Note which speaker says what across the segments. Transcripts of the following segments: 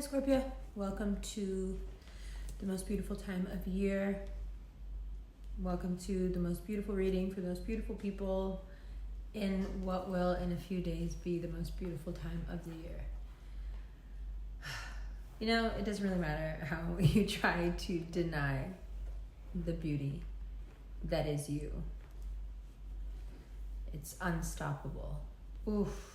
Speaker 1: Scorpio, welcome to the most beautiful time of year. Welcome to the most beautiful reading for those beautiful people in what will in a few days be the most beautiful time of the year. You know, it doesn't really matter how you try to deny the beauty that is you. It's unstoppable. Oof.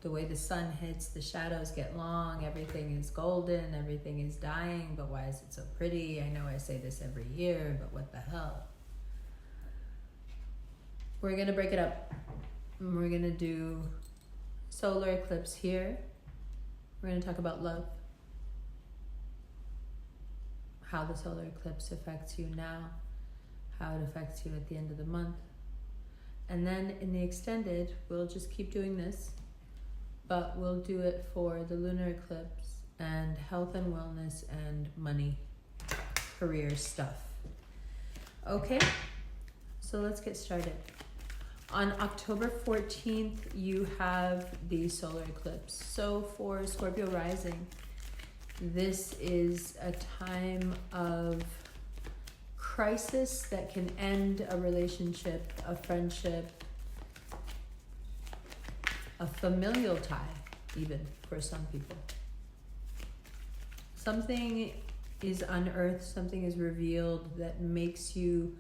Speaker 1: The way the sun hits, the shadows get long, everything is golden, everything is dying, but why is it so pretty? I know I say this every year, but what the hell? We're gonna break it up. We're gonna do solar eclipse here. We're gonna talk about love. How the solar eclipse affects you now, how it affects you at the end of the month. And then in the extended, we'll just keep doing this, but we'll do it for the lunar eclipse and health and wellness and money, career stuff. Okay, so let's get started. On October 14th, you have the solar eclipse. So for Scorpio rising, this is a time of crisis that can end a relationship, a friendship, a familial tie, even for some people. Something is unearthed, something is revealed that makes you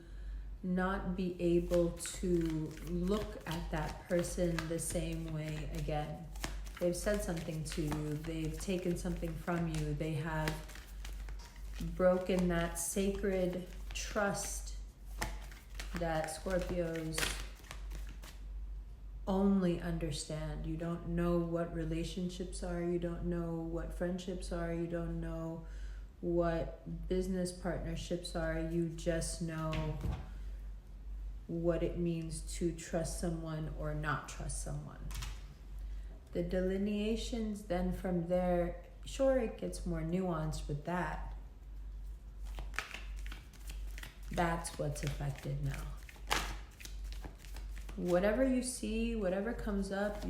Speaker 1: not be able to look at that person the same way again. They've said something to you, they've taken something from you, they have broken that sacred trust that Scorpios only understand. You don't know what relationships are, you don't know what friendships are, you don't know what business partnerships are, you just know what it means to trust someone or not trust someone. The delineations then from there, sure, it gets more nuanced, but that's what's affected now. Whatever you see, whatever comes up,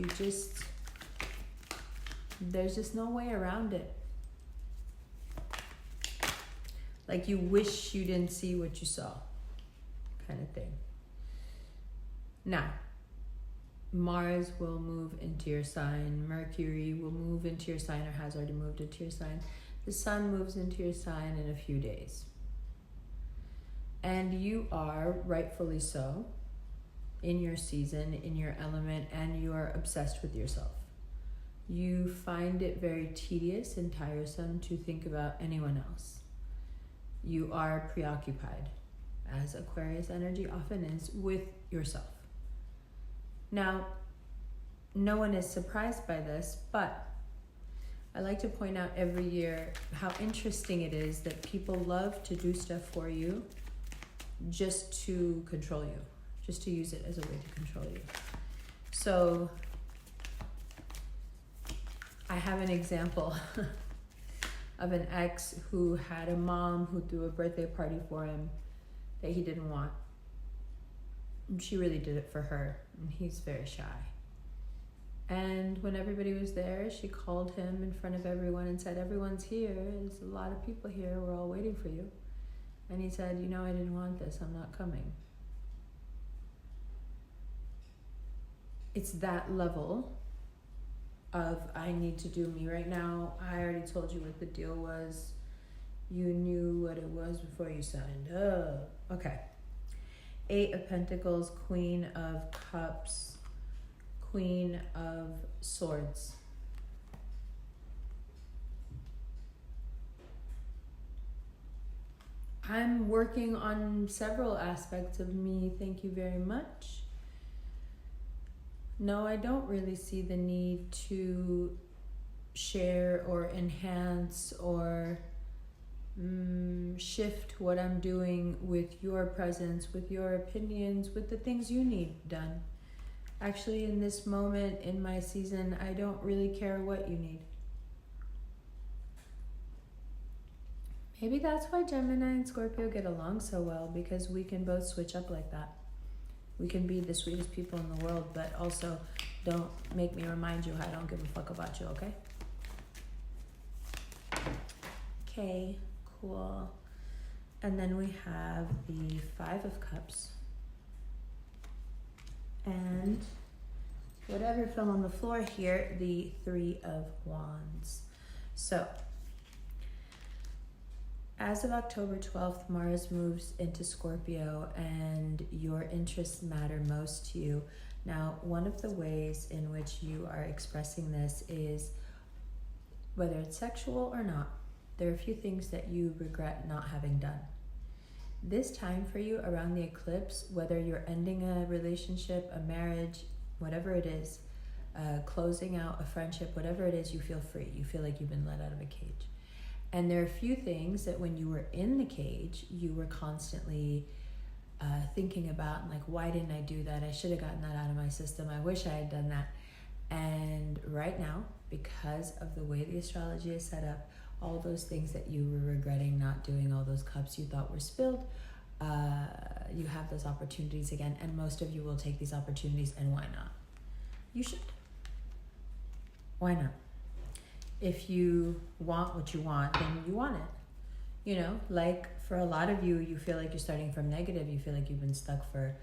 Speaker 1: there's just no way around it. Like you wish you didn't see what you saw, kind of thing. Now, Mars will move into your sign. Mercury will move into your sign or has already moved into your sign. The sun moves into your sign in a few days. And you are, rightfully so, in your season, in your element, and you are obsessed with yourself. You find it very tedious and tiresome to think about anyone else. You are preoccupied, as Aquarius energy often is, with yourself. Now, no one is surprised by this, but I like to point out every year how interesting it is that people love to do stuff for you just to control you, just to use it as a way to control you. So I have an example of an ex who had a mom who threw a birthday party for him that he didn't want. And she really did it for her, and he's very shy. And when everybody was there, she called him in front of everyone and said, "Everyone's here, there's a lot of people here, we're all waiting for you." And he said, "You know, I didn't want this, I'm not coming." It's that level of, I need to do me right now. I already told you what the deal was. You knew what it was before you signed up. Okay. 8 of Pentacles, Queen of Cups, Queen of Swords. I'm working on several aspects of me, thank you very much. No, I don't really see the need to share or enhance or shift what I'm doing with your presence, with your opinions, with the things you need done. Actually, in this moment in my season, I don't really care what you need. Maybe that's why Gemini and Scorpio get along so well, because we can both switch up like that. We can be the sweetest people in the world, but also don't make me remind you I don't give a fuck about you, okay? Okay, cool. And then we have the Five of Cups. And whatever fell on the floor here, the Three of Wands. So, as of October 12th, Mars moves into Scorpio and your interests matter most to you. Now, one of the ways in which you are expressing this is, whether it's sexual or not, there are a few things that you regret not having done. This time for you around the eclipse, whether you're ending a relationship, a marriage, whatever it is, closing out a friendship, whatever it is, you feel free. You feel like you've been let out of a cage. And there are a few things that when you were in the cage, you were constantly thinking about, like, why didn't I do that? I should have gotten that out of my system. I wish I had done that. And right now, because of the way the astrology is set up, all those things that you were regretting not doing, all those cups you thought were spilled, you have those opportunities again. And most of you will take these opportunities, and why not? You should. Why not? If you want what you want, then you want it. You know, like for a lot of you, you feel like you're starting from negative. You feel like you've been stuck for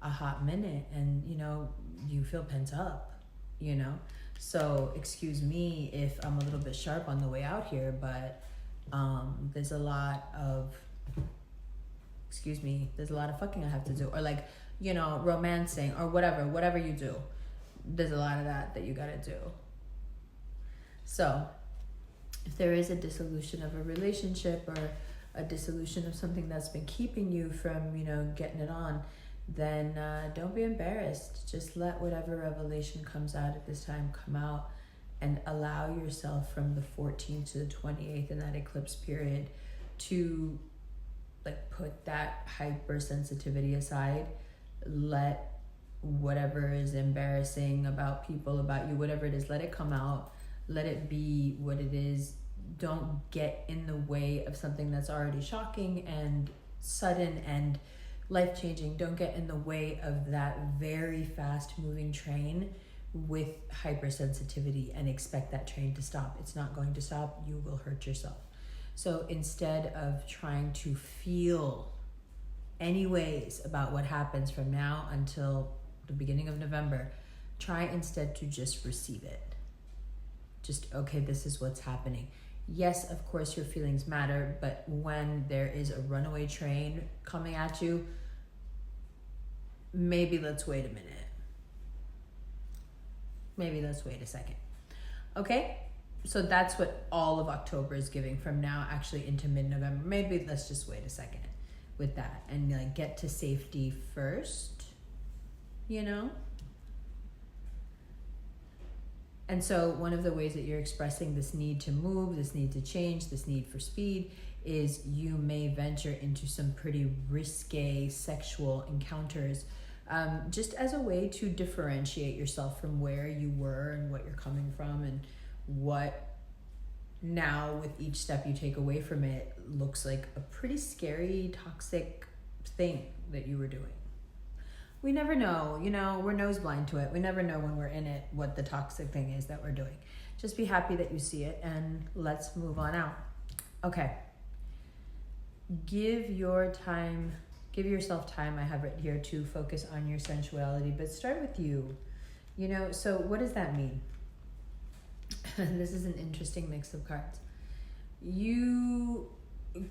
Speaker 1: a hot minute, and, you know, you feel pent up, you know? So excuse me if I'm a little bit sharp on the way out here, but there's a lot of fucking I have to do, or, like, you know, romancing or whatever you do. There's a lot of that you gotta do. So if there is a dissolution of a relationship or a dissolution of something that's been keeping you from, you know, getting it on, then don't be embarrassed. Just let whatever revelation comes out at this time come out, and allow yourself from the 14th to the 28th in that eclipse period to, like, put that hypersensitivity aside. Let whatever is embarrassing about people, about you, whatever it is, let it come out. Let it be what it is. Don't get in the way of something that's already shocking and sudden and life-changing. Don't get in the way of that very fast-moving train with hypersensitivity and expect that train to stop. It's not going to stop. You will hurt yourself. So instead of trying to feel any ways about what happens from now until the beginning of November, try instead to just receive it. Just, okay, this is what's happening. Yes, of course, your feelings matter, but when there is a runaway train coming at you, maybe let's wait a minute. Maybe let's wait a second. Okay? So that's what all of October is giving from now actually into mid-November. Maybe let's just wait a second with that and, like, get to safety first, you know? And so one of the ways that you're expressing this need to move, this need to change, this need for speed, is you may venture into some pretty risque sexual encounters, just as a way to differentiate yourself from where you were and what you're coming from, and what now with each step you take away from it looks like a pretty scary, toxic thing that you were doing. We never know, you know, we're nose blind to it. We never know when we're in it what the toxic thing is that we're doing. Just be happy that you see it, and let's move on out. Okay. Give yourself time, I have it here, to focus on your sensuality, but start with you. You know, so what does that mean? This is an interesting mix of cards. You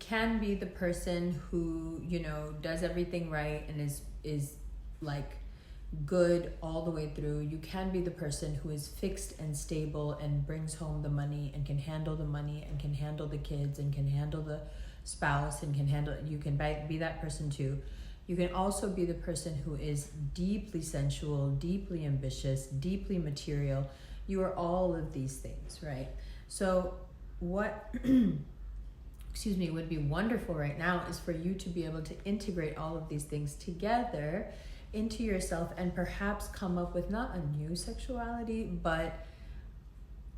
Speaker 1: can be the person who, you know, does everything right and is like good all the way through. You can be the person who is fixed and stable and brings home the money and can handle the money and can handle the kids and can handle the spouse and can handle, you can be that person too. You can also be the person who is deeply sensual, deeply ambitious, deeply material. You are all of these things, right? So what would be wonderful right now is for you to be able to integrate all of these things together into yourself, and perhaps come up with not a new sexuality, but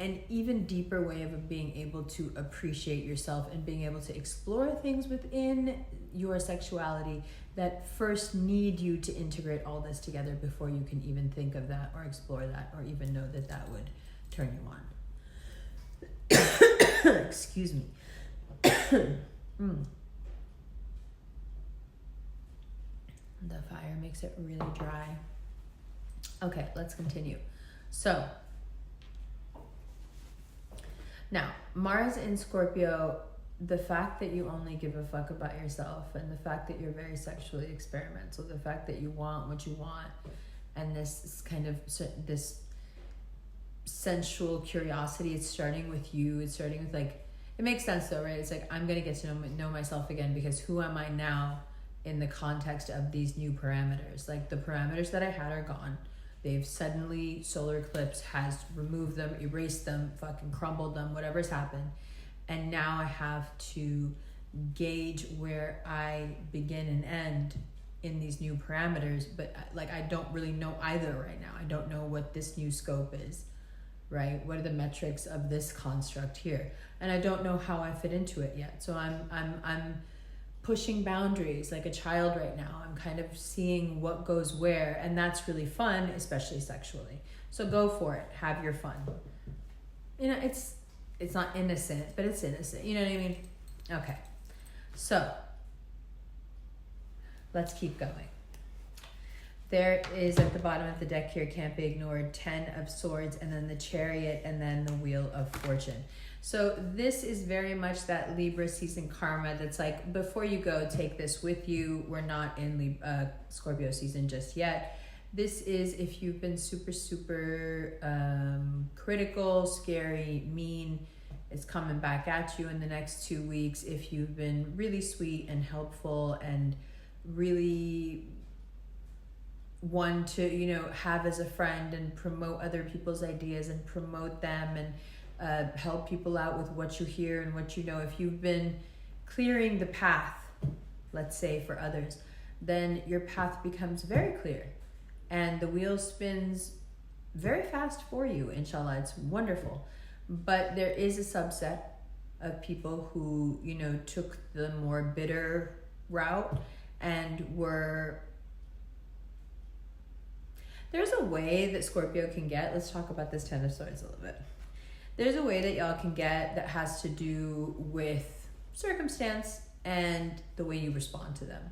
Speaker 1: an even deeper way of being able to appreciate yourself and being able to explore things within your sexuality that first need you to integrate all this together before you can even think of that or explore that or even know that that would turn you on. Excuse me. The fire makes it really dry. Okay, let's continue. So, now, Mars in Scorpio, the fact that you only give a fuck about yourself, and the fact that you're very sexually experimental, the fact that you want what you want, and this kind of, this sensual curiosity, it's starting with you, it's starting with like, it makes sense though, right? It's like, I'm gonna get to know myself again, because who am I now in the context of these new parameters? Like, the parameters that I had are gone. They've suddenly, solar eclipse has removed them, erased them, fucking crumbled them, whatever's happened. And now I have to gauge where I begin and end in these new parameters. But like, I don't really know either right now. I don't know what this new scope is, right? What are the metrics of this construct here? And I don't know how I fit into it yet. So I'm pushing boundaries like a child right now. I'm kind of seeing what goes where, and that's really fun, especially sexually. So go for it. Have your fun. You know, it's not innocent, but it's innocent. You know what I mean? Okay. So let's keep going. There is at the bottom of the deck here, can't be ignored, 10 of Swords, and then the Chariot, and then the Wheel of Fortune. So this is very much that Libra season karma that's like, before you go, take this with you. We're not in Scorpio season just yet. This is if you've been super, super critical, scary, mean, it's coming back at you in the next 2 weeks. If you've been really sweet and helpful and really one to, you know, have as a friend and promote other people's ideas and promote them and help people out with what you hear and what you know. If you've been clearing the path, let's say, for others, then your path becomes very clear and the wheel spins very fast for you, inshallah. It's wonderful. But there is a subset of people who, you know, took the more bitter route and were... There's a way that Scorpio can get, let's talk about this 10 of Swords a little bit. There's a way that y'all can get that has to do with circumstance and the way you respond to them.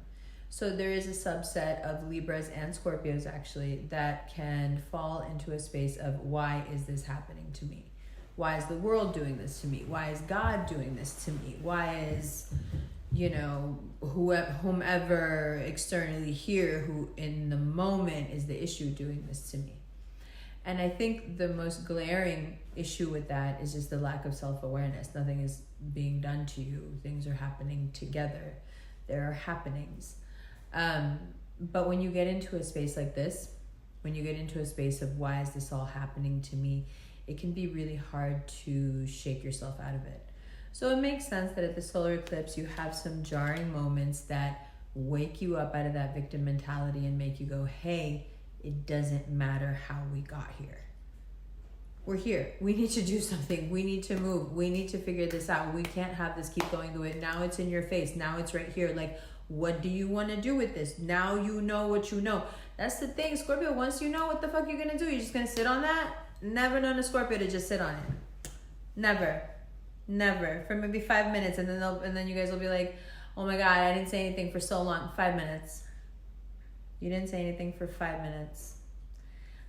Speaker 1: So there is a subset of Libras and Scorpios actually that can fall into a space of, why is this happening to me? Why is the world doing this to me? Why is God doing this to me? Why is, you know, whomever externally here who in the moment is the issue doing this to me? And I think the most glaring issue with that is just the lack of self-awareness. Nothing is being done to you. Things are happening together. There are happenings. But when you get into a space like this, when you get into a space of, why is this all happening to me? It can be really hard to shake yourself out of it. So it makes sense that at the solar eclipse, you have some jarring moments that wake you up out of that victim mentality and make you go, hey, it doesn't matter how we got here. We're here. We need to do something. We need to move. We need to figure this out. We can't have this keep going the way. Now it's in your face. Now it's right here. Like, what do you want to do with this? Now you know what you know. That's the thing, Scorpio. Once you know what the fuck you're going to do, you're just going to sit on that? Never known a Scorpio to just sit on it. Never. For maybe 5 minutes. And then you guys will be like, oh my God, I didn't say anything for so long. 5 minutes. You didn't say anything for 5 minutes.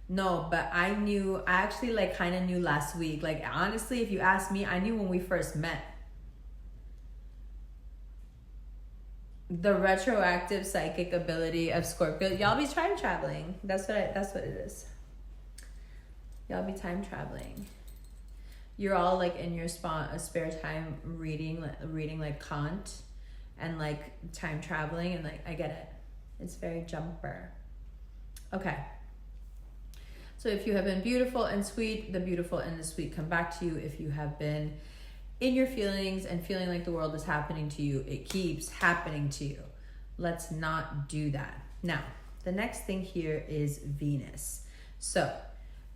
Speaker 1: No, but I actually like kind of knew last week. Like, honestly, if you ask me, I knew when we first met. The retroactive psychic ability of Scorpio. Y'all be time traveling. That's what it is. Y'all be time traveling. You're all like in your spare time reading like Kant and like time traveling, and like, I get it. It's very jumper. Okay. So if you have been beautiful and sweet, the beautiful and the sweet come back to you. If you have been in your feelings and feeling like the world is happening to you, it keeps happening to you. Let's not do that. Now, the next thing here is Venus. So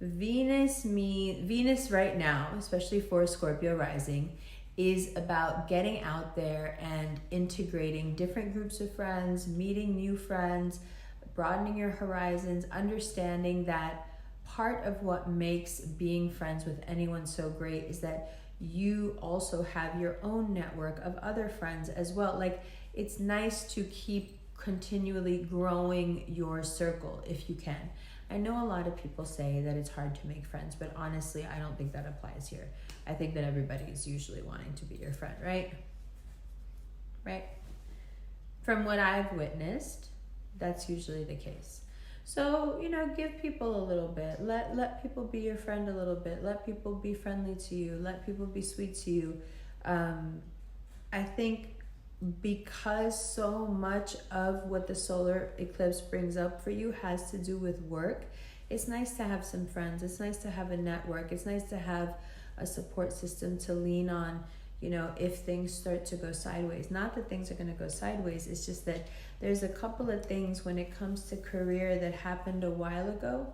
Speaker 1: Venus right now, especially for Scorpio rising, is about getting out there and integrating different groups of friends, meeting new friends, broadening your horizons, understanding that part of what makes being friends with anyone so great is that you also have your own network of other friends as well. Like, it's nice to keep continually growing your circle if you can. I know a lot of people say that it's hard to make friends, but honestly, I don't think that applies here. I think that everybody is usually wanting to be your friend, right? Right? From what I've witnessed, that's usually the case. So, you know, give people a little bit. Let people be your friend a little bit. Let people be friendly to you. Let people be sweet to you. I think because so much of what the solar eclipse brings up for you has to do with work, it's nice to have some friends. It's nice to have a network. It's nice to have a support system to lean on, you know, if things start to go sideways. Not that things are going to go sideways. It's just that there's a couple of things when it comes to career that happened a while ago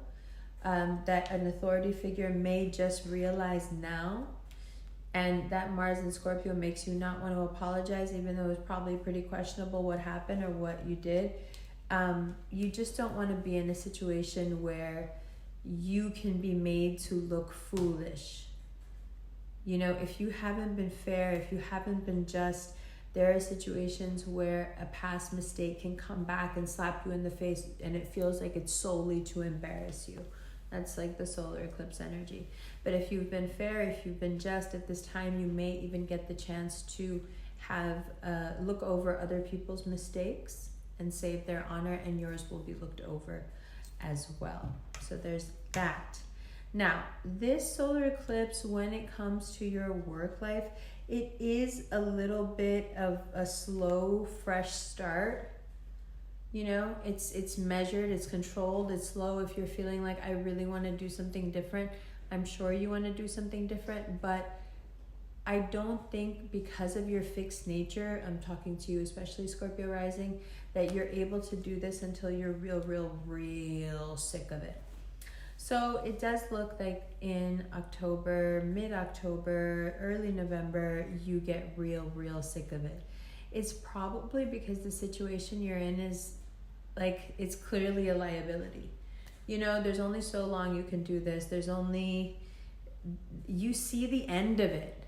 Speaker 1: that an authority figure may just realize now. And that Mars in Scorpio makes you not want to apologize, even though it was probably pretty questionable what happened or what you did. You just don't want to be in a situation where you can be made to look foolish. You know, if you haven't been fair, if you haven't been just, there are situations where a past mistake can come back and slap you in the face, and it feels like it's solely to embarrass you. That's like the solar eclipse energy. But if you've been fair, if you've been just, at this time you may even get the chance to have look over other people's mistakes and save their honor, and yours will be looked over as well. So there's that. Now, this solar eclipse, when it comes to your work life, it is a little bit of a slow, fresh start. You know, it's measured, it's controlled, it's slow. If you're feeling like I really want to do something different, I'm sure you want to do something different, but I don't think because of your fixed nature, I'm talking to you, especially Scorpio rising, that you're able to do this until you're real sick of it. So it does look like in October, mid-October, early November, you get real sick of it. It's probably because the situation you're in is like, it's clearly a liability. You know, there's only so long you can do this. You see the end of it.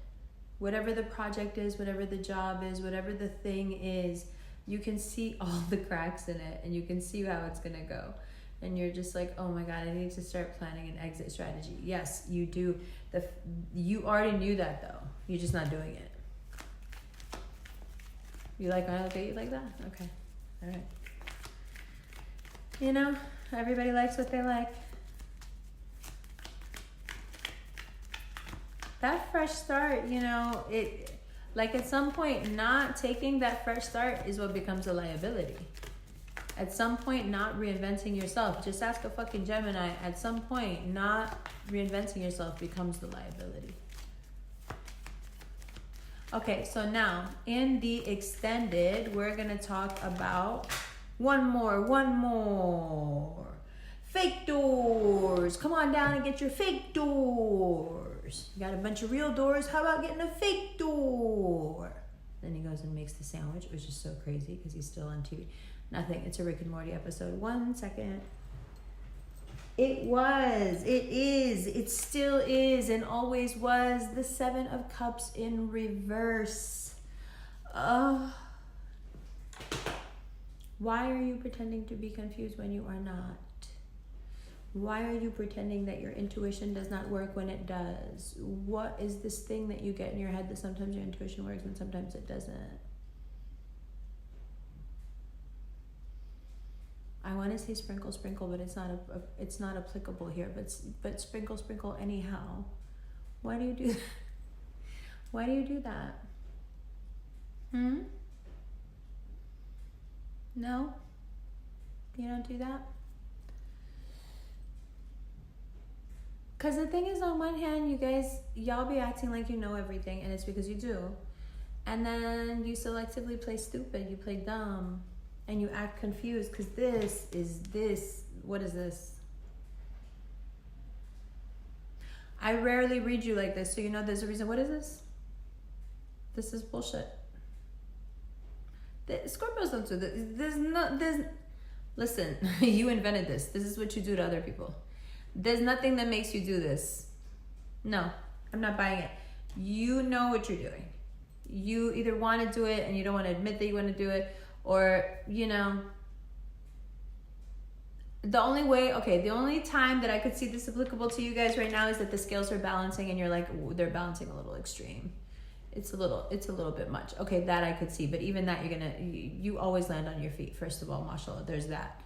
Speaker 1: Whatever the project is, whatever the job is, whatever the thing is, you can see all the cracks in it and you can see how it's gonna go. And you're just like, oh my God, I need to start planning an exit strategy. Yes, you do. You already knew that though. You're just not doing it. You like when I look at you like that? Okay. All right. You know, everybody likes what they like. That fresh start, you know, like at some point, not taking that fresh start is what becomes a liability. At some point, not reinventing yourself. Just ask a fucking Gemini. At some point, not reinventing yourself becomes the liability. Okay, so now in the extended, we're gonna talk about one more. Fake doors. Come on down and get your fake doors. You got a bunch of real doors. How about getting a fake door? Then he goes and makes the sandwich, which is so crazy because he's still on TV. Nothing. It's a Rick and Morty episode. 1 second. It is, it still is, and always was the 7 of Cups in reverse. Why are you pretending to be confused when you are not? Why are you pretending that your intuition does not work when it does? What is this thing that you get in your head that sometimes your intuition works and sometimes it doesn't? I want to say sprinkle, but it's not applicable here. But sprinkle anyhow. Why do you do that? Why do you do that? No? You don't do that? Because the thing is, on one hand, y'all be acting like you know everything, and it's because you do. And then you selectively play stupid, you play dumb, and you act confused because what is this? I rarely read you like this, so you know there's a reason. What is this? This is bullshit. The Scorpios don't do this. Listen, you invented this. This is what you do to other people. There's nothing that makes you do this. No, I'm not buying it. You know what you're doing. You either want to do it and you don't want to admit that you want to do it, or, you know, the only time that I could see this applicable to you guys right now is that the scales are balancing and you're like, they're balancing a little extreme. It's a little bit much. Okay, that I could see, but even that you always land on your feet. First of all, mashallah, there's that.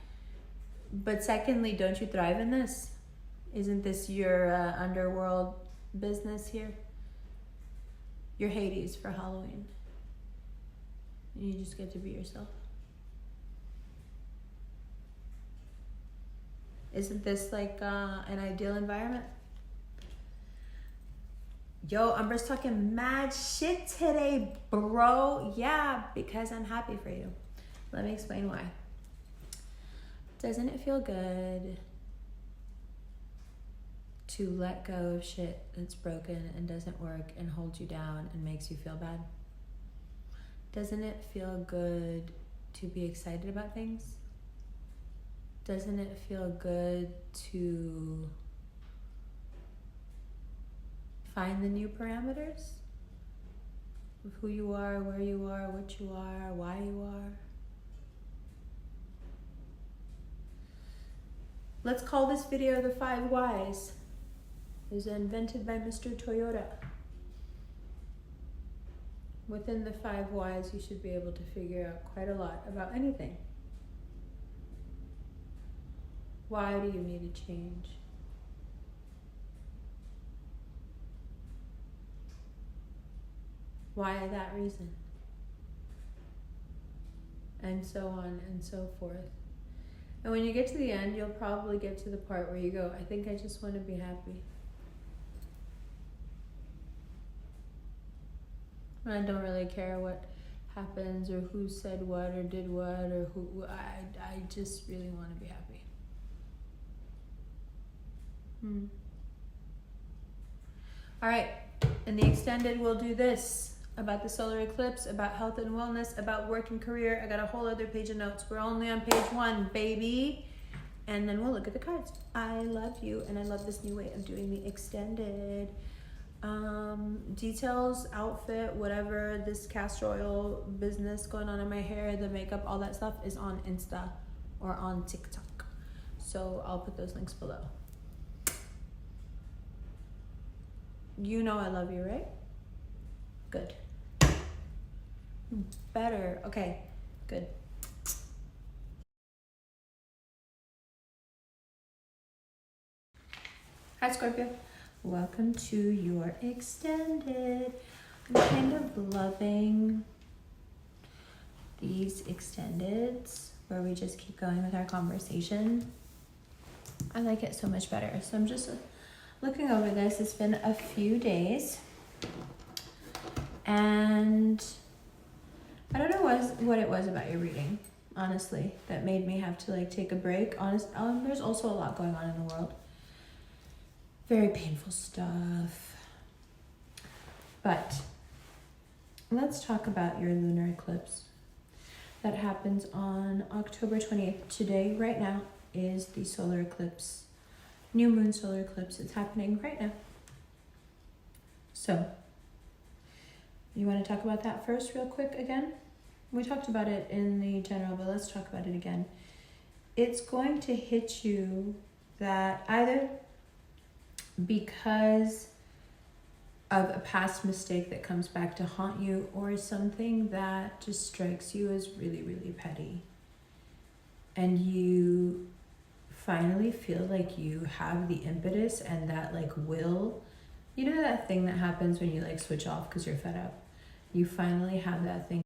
Speaker 1: But secondly, don't you thrive in this? Isn't this your underworld business here? Your Hades for Halloween. You just get to be yourself. Isn't this like an ideal environment? Yo, Umbra's talking mad shit today, bro. Yeah, because I'm happy for you. Let me explain why. Doesn't it feel good to let go of shit that's broken and doesn't work and holds you down and makes you feel bad? Doesn't it feel good to be excited about things? Doesn't it feel good to find the new parameters of who you are, where you are, what you are, why you are? Let's call this video the 5 Whys. It was invented by Mr. Toyota. Within the 5 Whys, you should be able to figure out quite a lot about anything. Why do you need a change? Why that reason? And so on and so forth. And when you get to the end, you'll probably get to the part where you go, I think I just want to be happy. I don't really care what happens or who said what or did what or who. I just really want to be happy. All right, in the extended, we'll do this about the solar eclipse, about health and wellness, about work and career. I got a whole other page of notes. We're only on page 1, baby. And then we'll look at the cards. I love you, and I love this new way of doing the extended. Details, outfit, whatever, this castor oil business going on in my hair, the makeup, all that stuff is on Insta or on TikTok. So I'll put those links below. You know I love you, right? Good. Better. Okay, good. Hi, Scorpio. Welcome to your extended. I'm kind of loving these extendeds where we just keep going with our conversation. I like it so much better. So I'm just looking over this. It's been a few days. And I don't know what it was about your reading, honestly, that made me have to like take a break. There's also a lot going on in the world. Very painful stuff. But let's talk about your lunar eclipse that happens on October 28th. Today, right now, is the solar eclipse. New moon solar eclipse. It's happening right now. So, you want to talk about that first real quick again? We talked about it in the general, but let's talk about it again. It's going to hit you that either because of a past mistake that comes back to haunt you, or something that just strikes you as really, really petty. And you finally feel like you have the impetus and that like will, you know that thing that happens when you like switch off because you're fed up? You finally have that thing